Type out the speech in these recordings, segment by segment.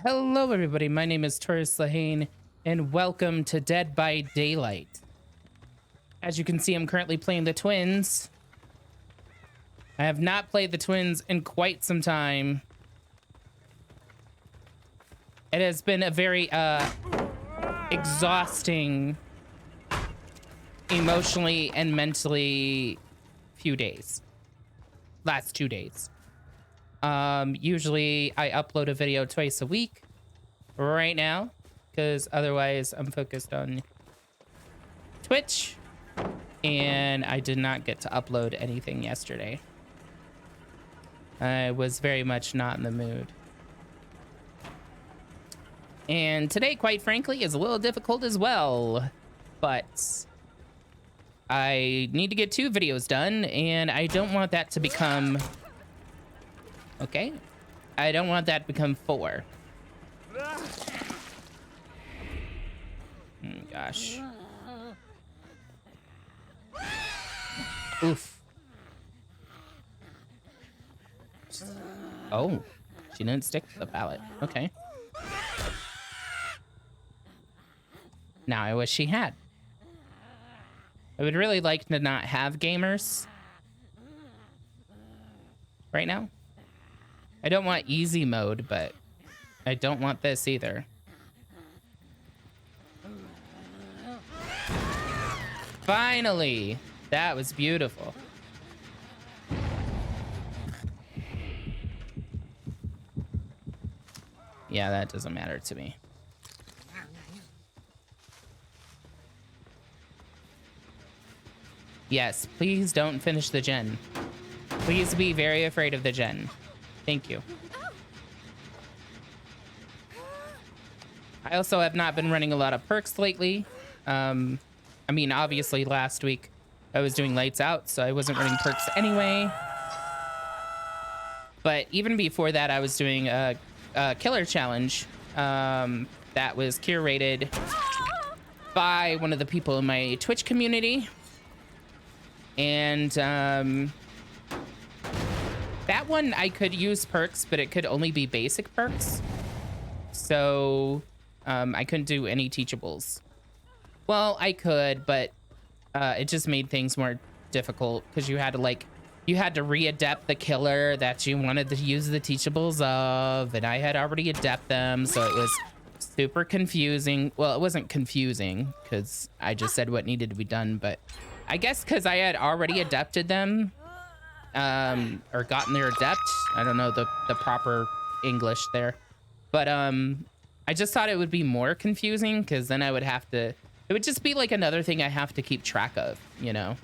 Hello, everybody. My name is Taurus On, and welcome to Dead by Daylight. As you can see, I'm currently playing the Twins. I have not played the Twins in quite some time. It has been a very exhausting, emotionally and mentally, few days. Last 2 days. Usually I upload a video twice a week right now, because otherwise I'm focused on Twitch, and I did not get to upload anything yesterday. I was very much not in the mood. And today, quite frankly, is a little difficult as well, but I need to get 2 videos done, and I don't want that to become... Okay. I don't want that to become 4. Oh, gosh. Oof. Oh, she didn't stick to the pallet. Okay. Now I wish she had. I would really like to not have gamers right now. I don't want easy mode, but I don't want this either. Finally! That was beautiful. Yeah, that doesn't matter to me. Yes, please don't finish the gen. Please be very afraid of the gen. Thank you. I also have not been running a lot of perks lately. I mean, obviously last week I was doing lights out, so I wasn't running perks anyway. But even before that, I was doing a killer challenge that was curated by one of the people in my Twitch community. And that one, I could use perks, but it could only be basic perks. So I couldn't do any teachables. Well, I could, but it just made things more difficult because you had to re-adept the killer that you wanted to use the teachables of, and I had already adept them, so it was super confusing. Well, it wasn't confusing because I just said what needed to be done, but I guess because I had already adepted them, or gotten their adept. I don't know the proper English there, but I just thought it would be more confusing because then I would have to, it would just be like another thing I have to keep track of, you know?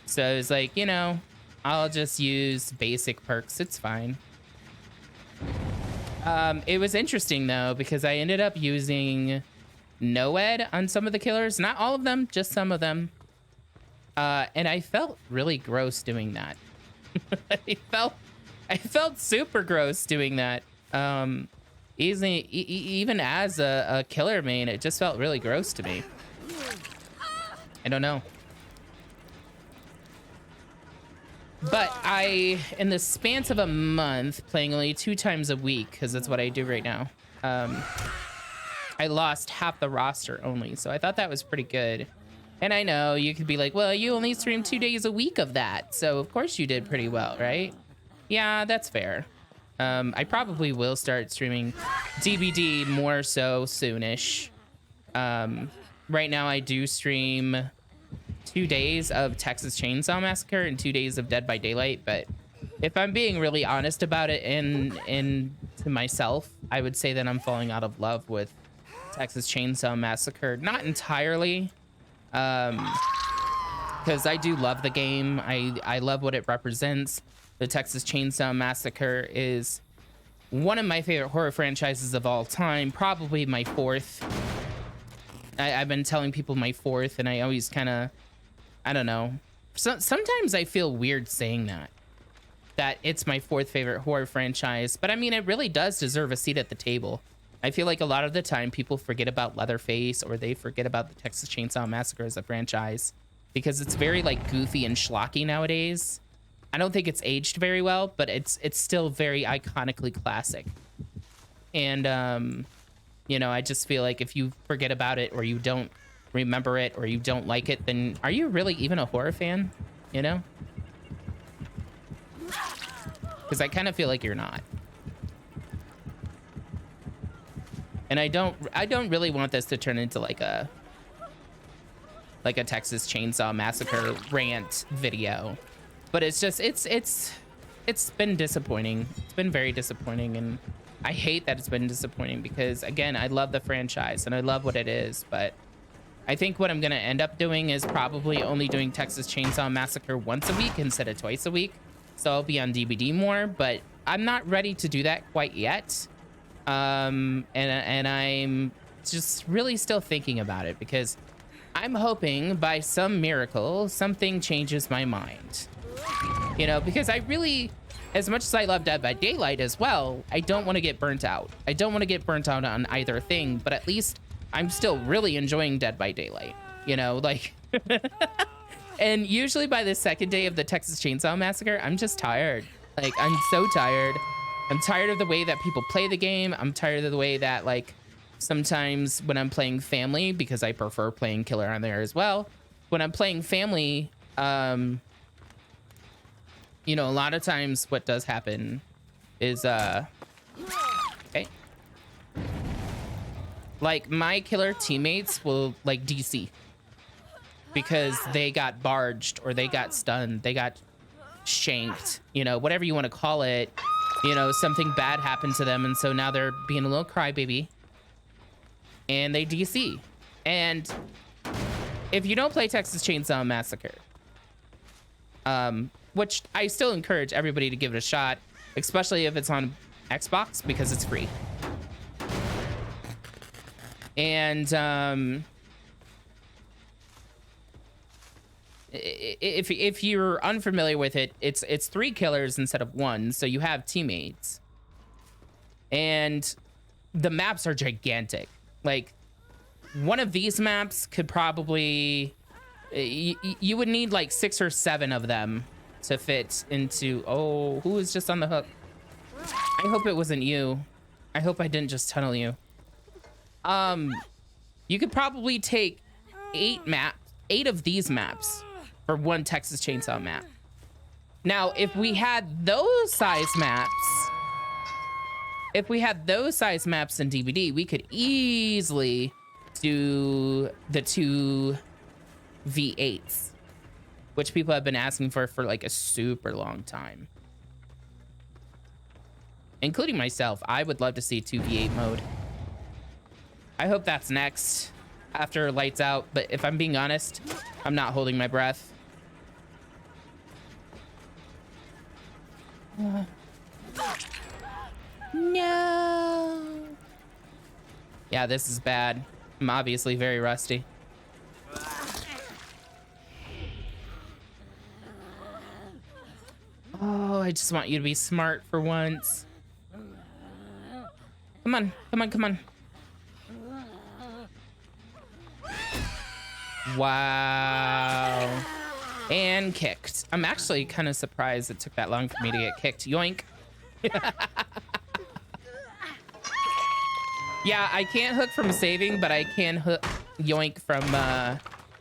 So it was like, you know, I'll just use basic perks. It's fine. It was interesting though, because I ended up using NOED on some of the killers, not all of them, just some of them. And I felt really gross doing that. I felt super gross doing that. Even as a killer main, it just felt really gross to me. I don't know. But in the span of a month, playing only 2 times a week, because that's what I do right now, I lost half the roster only. So I thought that was pretty good. And I know you could be like, well, you only stream 2 days a week of that, so of course you did pretty well, right? Yeah, that's fair. I probably will start streaming DBD more so soonish. Right now I do stream 2 days of Texas Chainsaw Massacre and 2 days of Dead by Daylight, but if I'm being really honest about it and to myself, I would say that I'm falling out of love with Texas Chainsaw Massacre. Not entirely. Because I do love the game. I love what it represents. The Texas Chainsaw Massacre is one of my favorite horror franchises of all time, probably my 4th. I've been telling people my 4th, and I always kind of, I don't know. Sometimes I feel weird saying that it's my 4th favorite horror franchise, but I mean, it really does deserve a seat at the table. I feel like a lot of the time people forget about Leatherface, or they forget about the Texas Chainsaw Massacre as a franchise because it's very like goofy and schlocky nowadays. I don't think it's aged very well, but it's still very iconically classic. And you know, I just feel like if you forget about it, or you don't remember it, or you don't like it, then are you really even a horror fan? You know? Because I kind of feel like you're not. And I don't really want this to turn into like a Texas Chainsaw Massacre rant video. But it's just it's been disappointing. It's been very disappointing, and I hate that it's been disappointing because, again, I love the franchise and I love what it is, but I think what I'm gonna end up doing is probably only doing Texas Chainsaw Massacre once a week instead of twice a week. So I'll be on DVD more, but I'm not ready to do that quite yet. And I'm just really still thinking about it because I'm hoping by some miracle something changes my mind. You know, because I really, as much as I love Dead by Daylight as well, I don't want to get burnt out. I don't want to get burnt out on either thing, but at least I'm still really enjoying Dead by Daylight, you know, like, and usually by the second day of the Texas Chainsaw Massacre, I'm just tired. Like, I'm so tired. I'm tired of the way that people play the game. I'm tired of the way that, like, sometimes when I'm playing family, because I prefer playing killer on there as well, when I'm playing family, you know, a lot of times what does happen is, okay, like, my killer teammates will, like, DC because they got barged or they got stunned, they got shanked, you know, whatever you want to call it. You know, something bad happened to them, and so now they're being a little crybaby and they DC. And if you don't play Texas Chainsaw Massacre, which I still encourage everybody to give it a shot, especially if it's on Xbox because it's free. And if you're unfamiliar with it, it's 3 killers instead of 1, so you have teammates, and the maps are gigantic. Like, one of these maps could probably, you would need like 6 or 7 of them to fit into. Oh, who is just on the hook? I hope it wasn't you. I hope I didn't just tunnel you. You could probably take 8 of these maps for 1 Texas Chainsaw map. Now, if we had those size maps, in DVD, we could easily do the 2 V8s, which people have been asking for like a super long time, including myself. I would love to see 2 V8 mode. I hope that's next after Lights Out, but if I'm being honest, I'm not holding my breath. No. Yeah, this is bad. I'm obviously very rusty. Oh, I just want you to be smart for once. Come on, come on, come on. Wow. And kicked. I'm actually kind of surprised it took that long for me to get kicked. Yoink. Yeah, I can't hook from saving, but I can hook yoink from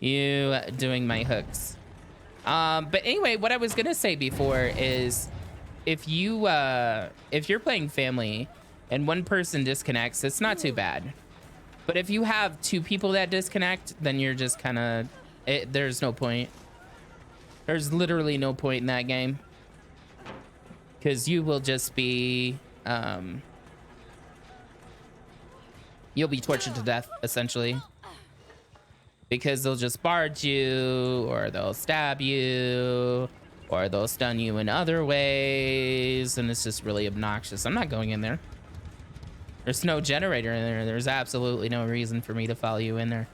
you doing my hooks. But anyway, what I was gonna say before is if you're playing family and one person disconnects, it's not too bad. But if you have 2 people that disconnect, then you're just kind of, there's no point. There's literally no point in that game. Because you will just be, you'll be tortured to death, essentially. Because they'll just barge you, or they'll stab you, or they'll stun you in other ways, and it's just really obnoxious. I'm not going in there. There's no generator in there. There's absolutely no reason for me to follow you in there.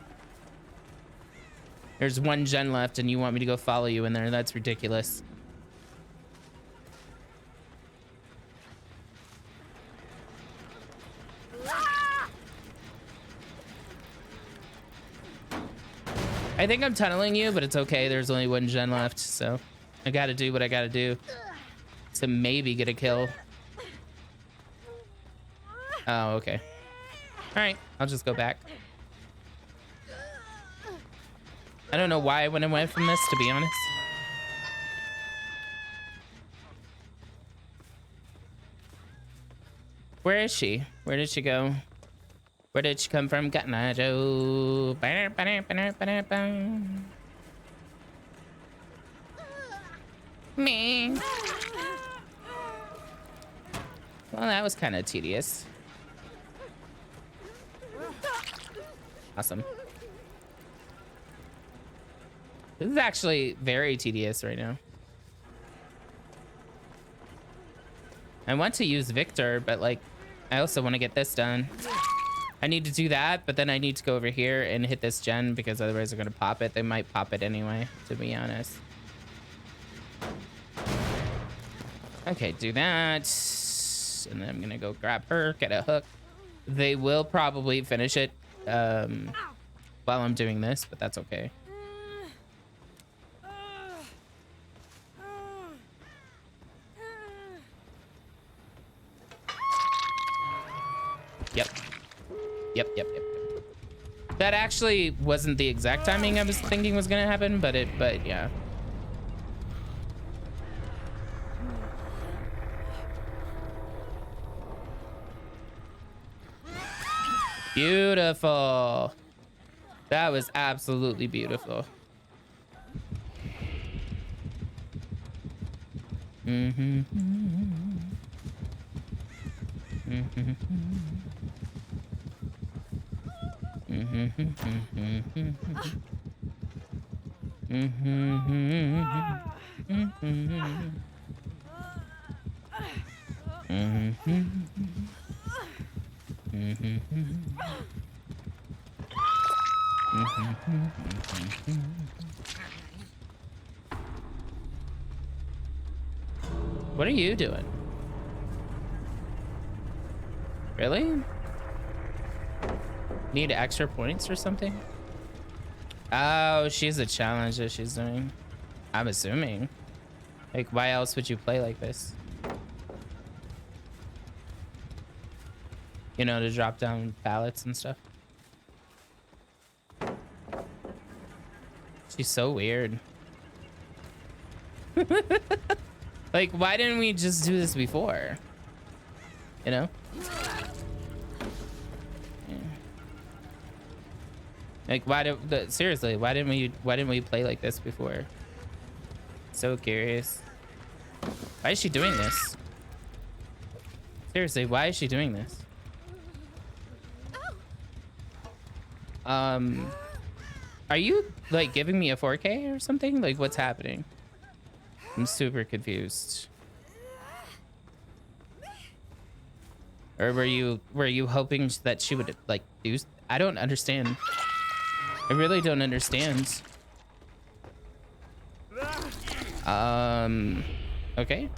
There's 1 gen left and you want me to go follow you in there. That's ridiculous. I think I'm tunneling you, but it's okay. There's only 1 gen left, so I gotta do what I gotta do to maybe get a kill. Oh, okay. All right, I'll just go back. I don't know why I went away from this, to be honest. Where is she? Where did she go? Where did she come from? Gatnajo. Me. Well, that was kind of tedious. Awesome. This is actually very tedious right now. I want to use Victor, but like, I also want to get this done. I need to do that, but then I need to go over here and hit this gen because otherwise they're going to pop it. They might pop it anyway, to be honest. Okay, do that. And then I'm going to go grab her, get a hook. They will probably finish it while I'm doing this, but that's okay. Yep. That actually wasn't the exact timing I was thinking was gonna happen, but yeah. Beautiful. That was absolutely beautiful. What are you doing? Really? Need extra points or something? Oh, she's a challenge that she's doing. I'm assuming. Like, why else would you play like this? You know, to drop down pallets and stuff. She's so weird. Like, why didn't we just do this before? You know? Yeah. Like, seriously, why didn't we play like this before? So curious. Why is she doing this? Seriously, why is she doing this? Are you like giving me a 4K or something? Like, what's happening? I'm super confused. Or were you hoping that she would like do? I don't understand. I really don't understand. Okay.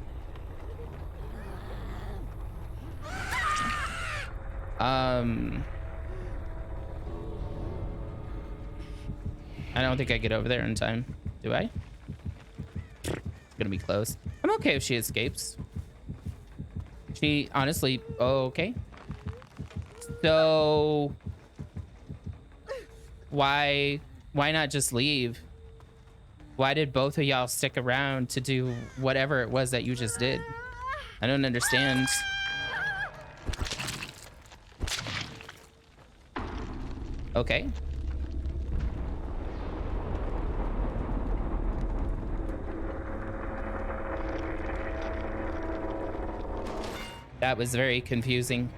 I don't think I get over there in time. Do I? It's gonna be close. I'm okay if she escapes. She honestly, okay. So why not just leave? Why did both of y'all stick around to do whatever it was that you just did? I don't understand. Okay. That was very confusing.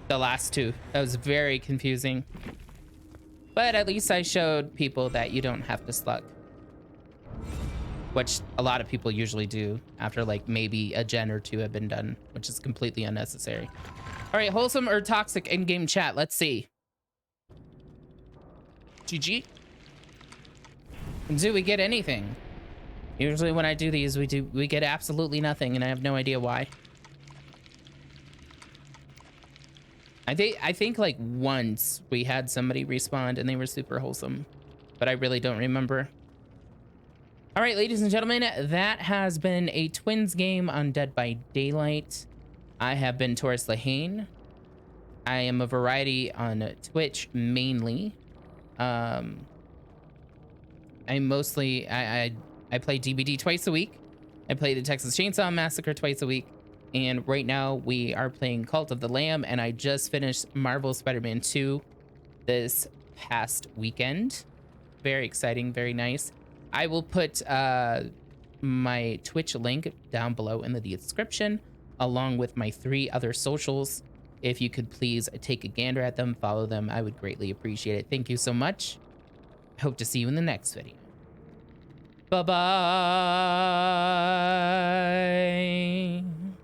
The last two, that was very confusing. But at least I showed people that you don't have to slug. Which a lot of people usually do after like maybe a gen or two have been done, which is completely unnecessary. All right, wholesome or toxic in-game chat, let's see. GG. Do we get anything? Usually when I do these, we get absolutely nothing, and I have no idea why. I think like once we had somebody respond and they were super wholesome, but I really don't remember. All right, ladies and gentlemen, that has been a Twins game on Dead by Daylight. I have been Taurus On. I am a variety on Twitch mainly. Um, I play DBD twice a week. I play the Texas Chainsaw Massacre twice a week. And right now we are playing Cult of the Lamb, and I just finished Marvel Spider-Man 2 this past weekend. Very exciting, very nice. I will put my Twitch link down below in the description, along with my 3 other socials. If you could please take a gander at them, follow them, I would greatly appreciate it. Thank you so much. Hope to see you in the next video. Bye-bye.